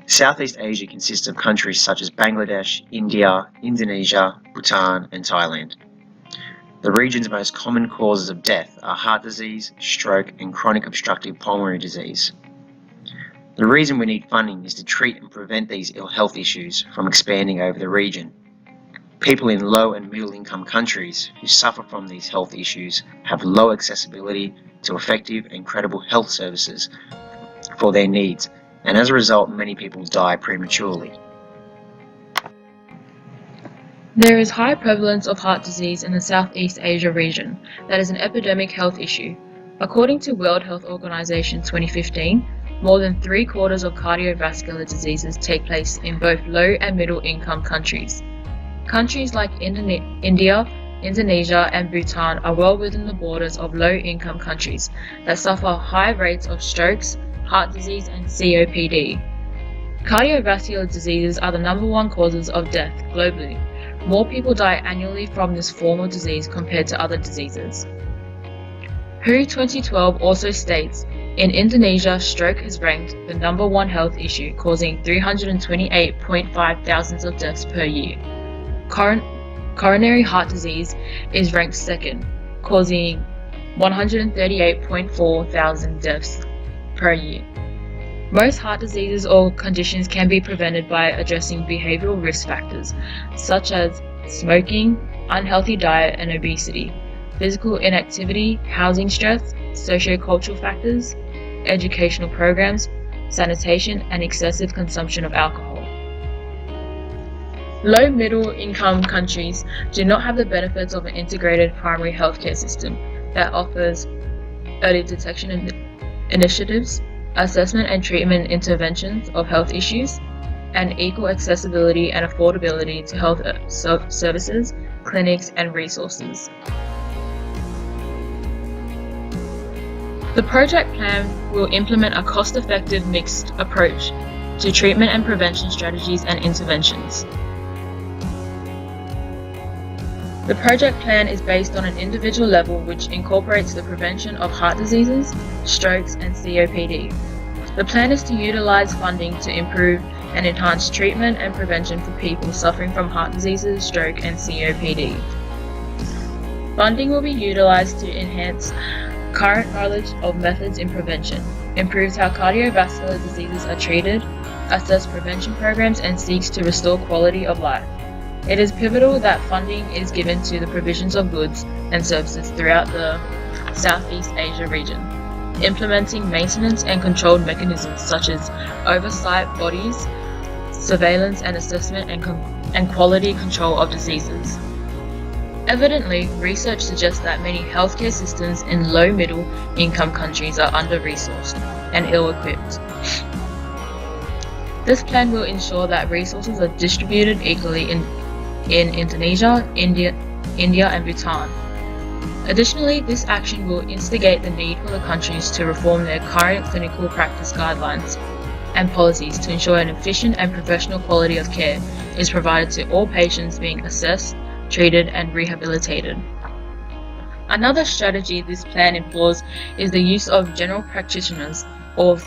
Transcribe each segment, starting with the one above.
Southeast Asia consists of countries such as Bangladesh, India, Indonesia, Bhutan, and Thailand. The region's most common causes of death are heart disease, stroke, and chronic obstructive pulmonary disease. The reason we need funding is to treat and prevent these ill health issues from expanding over the region. People in low and middle income countries who suffer from these health issues have low accessibility to effective and credible health services for their needs, and as a result, many people die prematurely. There is high prevalence of heart disease in the Southeast Asia region that is an epidemic health issue. According to World Health Organization 2015, more than 3/4 of cardiovascular diseases take place in both low and middle income countries. Countries like India, Indonesia, and Bhutan are well within the borders of low-income countries that suffer high rates of strokes, heart disease, and COPD. Cardiovascular diseases are the #1 causes of death globally. More people die annually from this form of disease compared to other diseases. WHO 2012 also states, in Indonesia, stroke is ranked the #1 health issue, causing 328.5 thousands of deaths per year. Coronary heart disease is ranked second, causing 138.4 thousand deaths per year. Most heart diseases or conditions can be prevented by addressing behavioral risk factors, such as smoking, unhealthy diet and obesity, physical inactivity, housing stress, sociocultural factors, educational programs, sanitation, and excessive consumption of alcohol. Low-middle income countries do not have the benefits of an integrated primary healthcare system that offers early detection initiatives, assessment and treatment interventions of health issues, and equal accessibility and affordability to health services, clinics, and resources. The project plan will implement a cost-effective mixed approach to treatment and prevention strategies and interventions. The project plan is based on an individual level which incorporates the prevention of heart diseases, strokes, and COPD. The plan is to utilize funding to improve and enhance treatment and prevention for people suffering from heart diseases, stroke, and COPD. Funding will be utilized to enhance current knowledge of methods in prevention, improves how cardiovascular diseases are treated, assess prevention programs, and seeks to restore quality of life. It is pivotal that funding is given to the provisions of goods and services throughout the Southeast Asia region, implementing maintenance and controlled mechanisms such as oversight bodies, surveillance and assessment, and quality control of diseases. Evidently, research suggests that many healthcare systems in low-middle income countries are under-resourced and ill-equipped. This plan will ensure that resources are distributed equally in Indonesia, India, and Bhutan. Additionally, this action will instigate the need for the countries to reform their current clinical practice guidelines and policies to ensure an efficient and professional quality of care is provided to all patients being assessed, treated, and rehabilitated. Another strategy this plan employs is the use of general practitioners or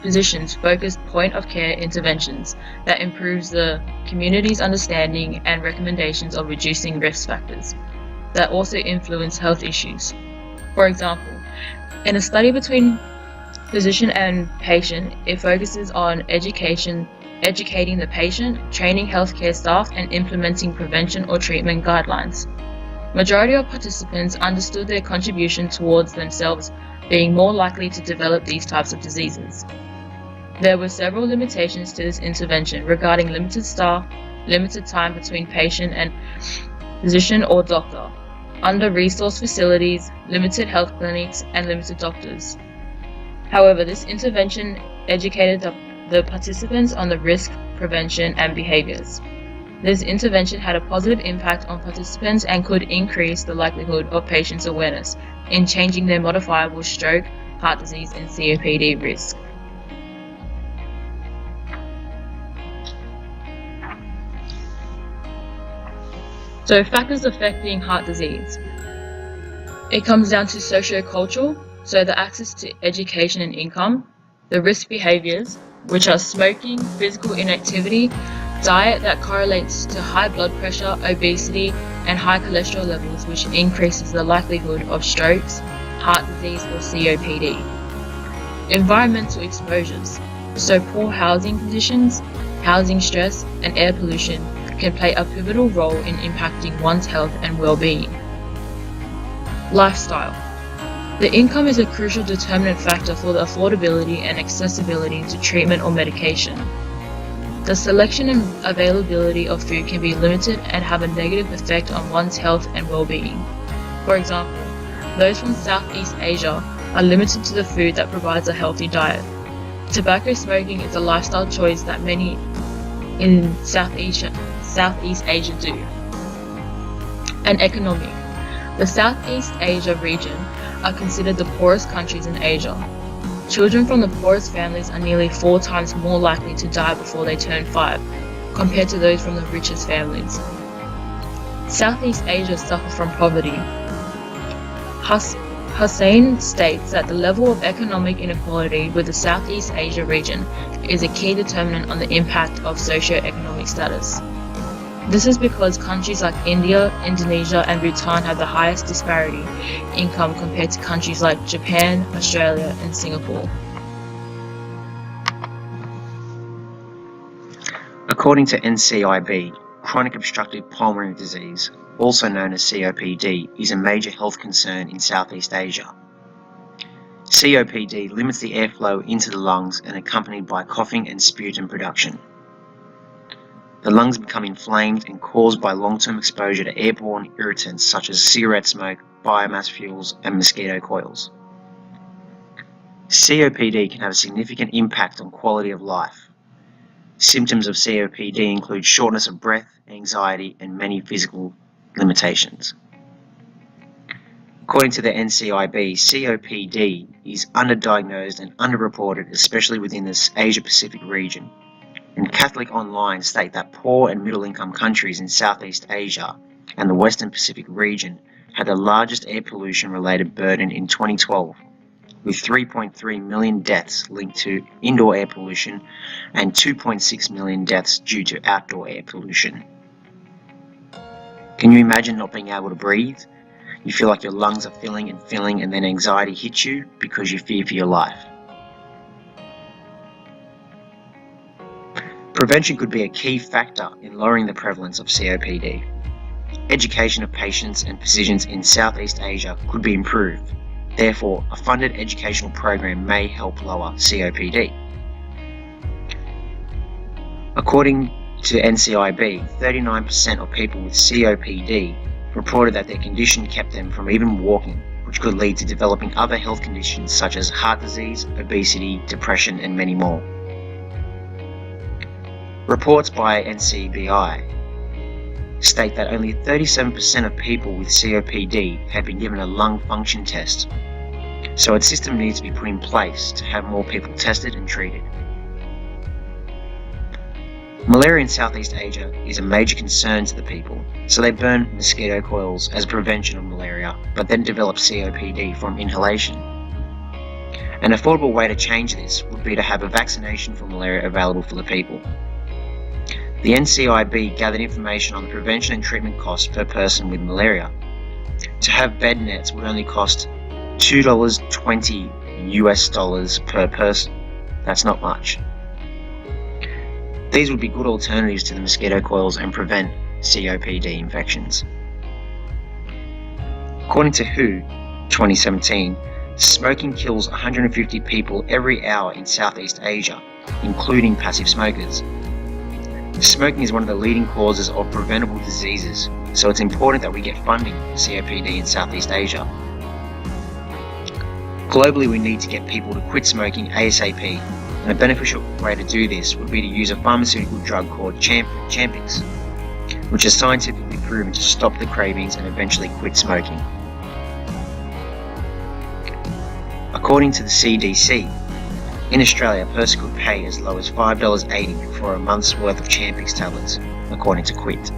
physicians-focused point-of-care interventions that improves the community's understanding and recommendations of reducing risk factors that also influence health issues. For example, in a study between physician and patient, it focuses on educating the patient, training healthcare staff, and implementing prevention or treatment guidelines. Majority of participants understood their contribution towards themselves being more likely to develop these types of diseases. There were several limitations to this intervention regarding limited staff, limited time between patient and physician or doctor, under-resourced facilities, limited health clinics, and limited doctors. However, this intervention educated the participants on the risk, prevention, and behaviors. This intervention had a positive impact on participants and could increase the likelihood of patients' awareness in changing their modifiable stroke, heart disease, and COPD risk. So, factors affecting heart disease. It comes down to socio-cultural, so the access to education and income, the risk behaviors, which are smoking, physical inactivity, diet that correlates to high blood pressure, obesity, and high cholesterol levels, which increases the likelihood of strokes, heart disease, or COPD. Environmental exposures, so poor housing conditions, housing stress, and air pollution can play a pivotal role in impacting one's health and well-being. Lifestyle. The income is a crucial determinant factor for the affordability and accessibility to treatment or medication. The selection and availability of food can be limited and have a negative effect on one's health and well-being. For example, those from Southeast Asia are limited to the food that provides a healthy diet. Tobacco smoking is a lifestyle choice that many in Southeast Asia do. And economic. The Southeast Asia region are considered the poorest countries in Asia. Children from the poorest families are nearly 4 times more likely to die before they turn 5, compared to those from the richest families. Southeast Asia suffer from poverty. Hussein states that the level of economic inequality with the Southeast Asia region is a key determinant on the impact of socio-economic status. This is because countries like India, Indonesia, and Bhutan have the highest disparity income compared to countries like Japan, Australia, and Singapore. According to NCIB, chronic obstructive pulmonary disease, also known as COPD, is a major health concern in Southeast Asia. COPD limits the airflow into the lungs and accompanied by coughing and sputum production. The lungs become inflamed and caused by long-term exposure to airborne irritants such as cigarette smoke, biomass fuels, and mosquito coils. COPD can have a significant impact on quality of life. Symptoms of COPD include shortness of breath, anxiety, and many physical limitations. According to the NCIB, COPD is underdiagnosed and underreported, especially within the Asia-Pacific region. And Catholic Online state that poor and middle-income countries in Southeast Asia and the Western Pacific region had the largest air pollution-related burden in 2012, with 3.3 million deaths linked to indoor air pollution and 2.6 million deaths due to outdoor air pollution. Can you imagine not being able to breathe? You feel like your lungs are filling and then anxiety hits you because you fear for your life. Prevention could be a key factor in lowering the prevalence of COPD. Education of patients and physicians in Southeast Asia could be improved. Therefore, a funded educational program may help lower COPD. According to NCIB, 39% of people with COPD reported that their condition kept them from even walking, which could lead to developing other health conditions such as heart disease, obesity, depression, and many more. Reports by NCBI state that only 37% of people with COPD have been given a lung function test, so a system needs to be put in place to have more people tested and treated. Malaria in Southeast Asia is a major concern to the people, so they burn mosquito coils as prevention of malaria, but then develop COPD from inhalation. An affordable way to change this would be to have a vaccination for malaria available for the people. The NCIB gathered information on the prevention and treatment costs per person with malaria. To have bed nets would only cost $2.20 per person. That's not much. These would be good alternatives to the mosquito coils and prevent COPD infections. According to WHO, 2017, smoking kills 150 people every hour in Southeast Asia, including passive smokers. Smoking is one of the leading causes of preventable diseases, so it's important that we get funding for COPD in Southeast Asia. Globally, we need to get people to quit smoking ASAP, and a beneficial way to do this would be to use a pharmaceutical drug called Champix, which is scientifically proven to stop the cravings and eventually quit smoking. According to the CDC, in Australia, a person could pay as low as $5.80 for a month's worth of Champix tablets, according to Quit.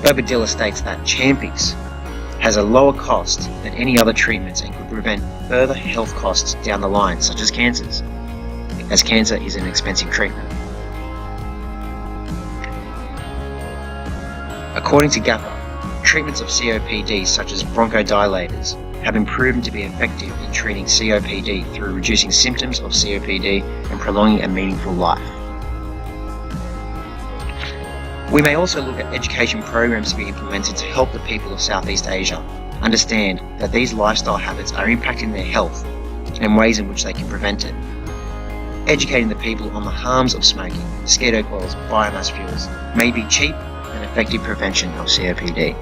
Bobadilla states that Champix has a lower cost than any other treatments and could prevent further health costs down the line, such as cancers. as cancer is an expensive treatment. According to GAPA, treatments of COPD such as bronchodilators have been proven to be effective in treating COPD through reducing symptoms of COPD and prolonging a meaningful life. We may also look at education programs to be implemented to help the people of Southeast Asia understand that these lifestyle habits are impacting their health and ways in which they can prevent it. Educating the people on the harms of smoking, skid oils, biomass fuels may be cheap and effective prevention of COPD.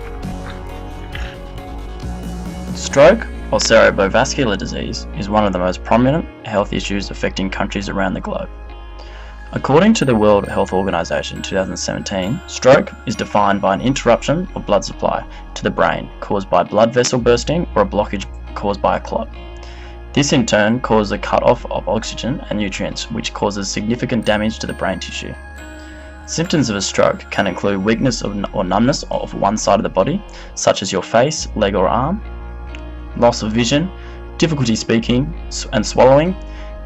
Stroke, or cerebrovascular disease, is one of the most prominent health issues affecting countries around the globe. According to the World Health Organization 2017, stroke is defined by an interruption of blood supply to the brain caused by blood vessel bursting or a blockage caused by a clot. This in turn causes a cut-off of oxygen and nutrients, which causes significant damage to the brain tissue. Symptoms of a stroke can include weakness or numbness of one side of the body, such as your face, leg or arm, loss of vision, difficulty speaking and swallowing,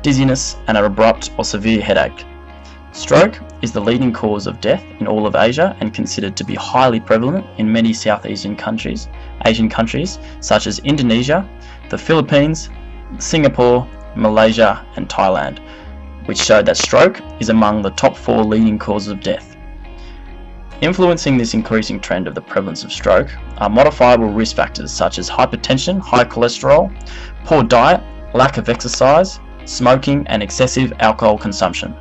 dizziness, and an abrupt or severe headache. Stroke is the leading cause of death in all of Asia and considered to be highly prevalent in many South Asian countries such as Indonesia, the Philippines, Singapore, Malaysia and Thailand, which showed that stroke is among the top 4 leading causes of death. Influencing this increasing trend of the prevalence of stroke are modifiable risk factors such as hypertension, high cholesterol, poor diet, lack of exercise, smoking and excessive alcohol consumption.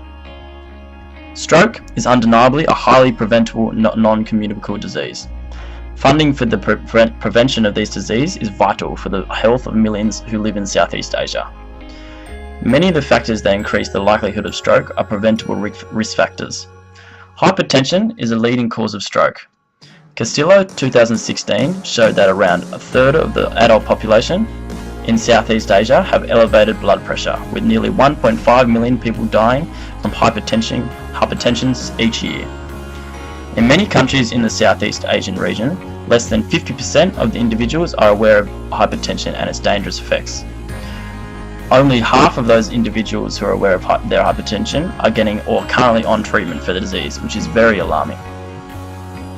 Stroke is undeniably a highly preventable, non-communicable disease. Funding for the prevention of this disease is vital for the health of millions who live in Southeast Asia. Many of the factors that increase the likelihood of stroke are preventable risk factors. Hypertension is a leading cause of stroke. Castillo 2016 showed that around a third of the adult population in Southeast Asia have elevated blood pressure, with nearly 1.5 million people dying from hypertension each year. In many countries in the Southeast Asian region, less than 50% of the individuals are aware of hypertension and its dangerous effects. Only half of those individuals who are aware of their hypertension are getting or currently on treatment for the disease, which is very alarming.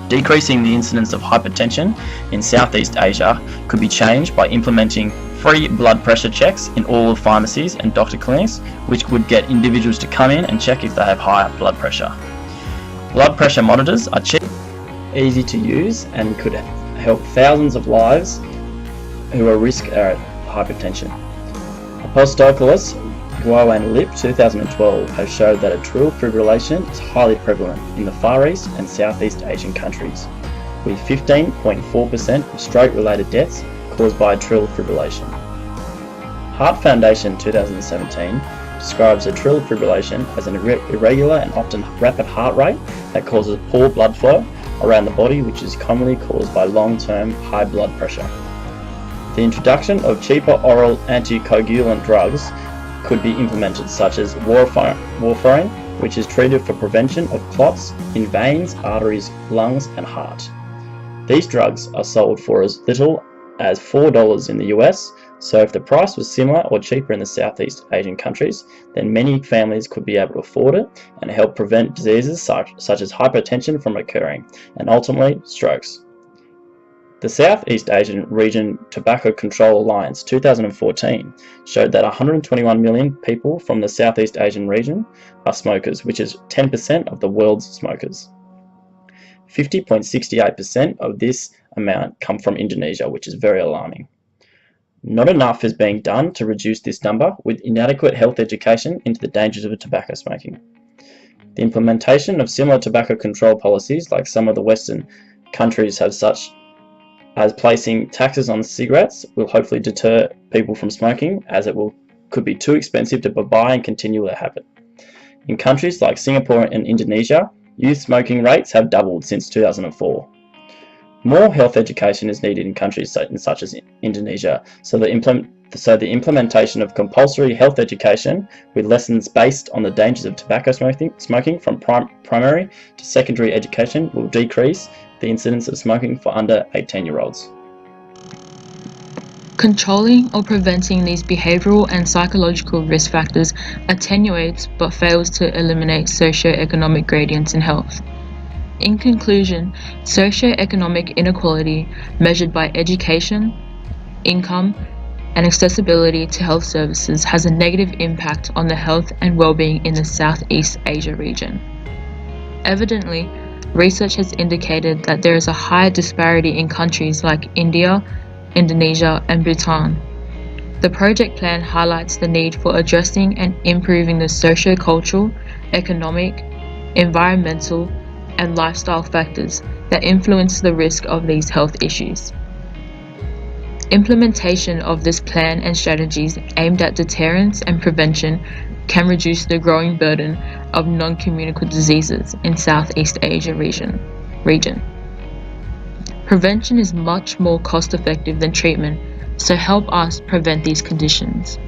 Decreasing the incidence of hypertension in Southeast Asia could be changed by implementing free blood pressure checks in all pharmacies and doctor clinics, which would get individuals to come in and check if they have high blood pressure. Blood pressure monitors are cheap, easy to use, and could help thousands of lives who are at risk of hypertension. Apostolopoulos, Guo and Lip 2012 have showed that atrial fibrillation is highly prevalent in the Far East and Southeast Asian countries, with 15.4% of stroke-related deaths caused by atrial fibrillation. Heart Foundation 2017 describes atrial fibrillation as an irregular and often rapid heart rate that causes poor blood flow around the body, which is commonly caused by long-term high blood pressure. The introduction of cheaper oral anticoagulant drugs could be implemented, such as warfarin, which is treated for prevention of clots in veins, arteries, lungs, and heart. These drugs are sold for as little as $4 in the US, so if the price was similar or cheaper in the Southeast Asian countries, then many families could be able to afford it and help prevent diseases such as hypertension from occurring, and ultimately strokes. The Southeast Asian Region Tobacco Control Alliance 2014 showed that 121 million people from the Southeast Asian region are smokers, which is 10% of the world's smokers. 50.68% of this amount come from Indonesia, which is very alarming. Not enough is being done to reduce this number, with inadequate health education into the dangers of tobacco smoking. The implementation of similar tobacco control policies like some of the Western countries have, such as placing taxes on cigarettes, will hopefully deter people from smoking, as it could be too expensive to buy and continue their habit. In countries like Singapore and Indonesia, youth smoking rates have doubled since 2004. More health education is needed in countries such as Indonesia, so the implementation of compulsory health education with lessons based on the dangers of tobacco smoking from primary to secondary education will decrease the incidence of smoking for under 18-year-olds. Controlling or preventing these behavioral and psychological risk factors attenuates but fails to eliminate socioeconomic gradients in health. In conclusion, socioeconomic inequality measured by education, income, and accessibility to health services has a negative impact on the health and well-being in the Southeast Asia region. Evidently, research has indicated that there is a high disparity in countries like India, Indonesia, and Bhutan. The project plan highlights the need for addressing and improving the socio-cultural, economic, environmental, and lifestyle factors that influence the risk of these health issues. Implementation of this plan and strategies aimed at deterrence and prevention can reduce the growing burden of non-communicable diseases in Southeast Asia region. Prevention is much more cost-effective than treatment, so help us prevent these conditions.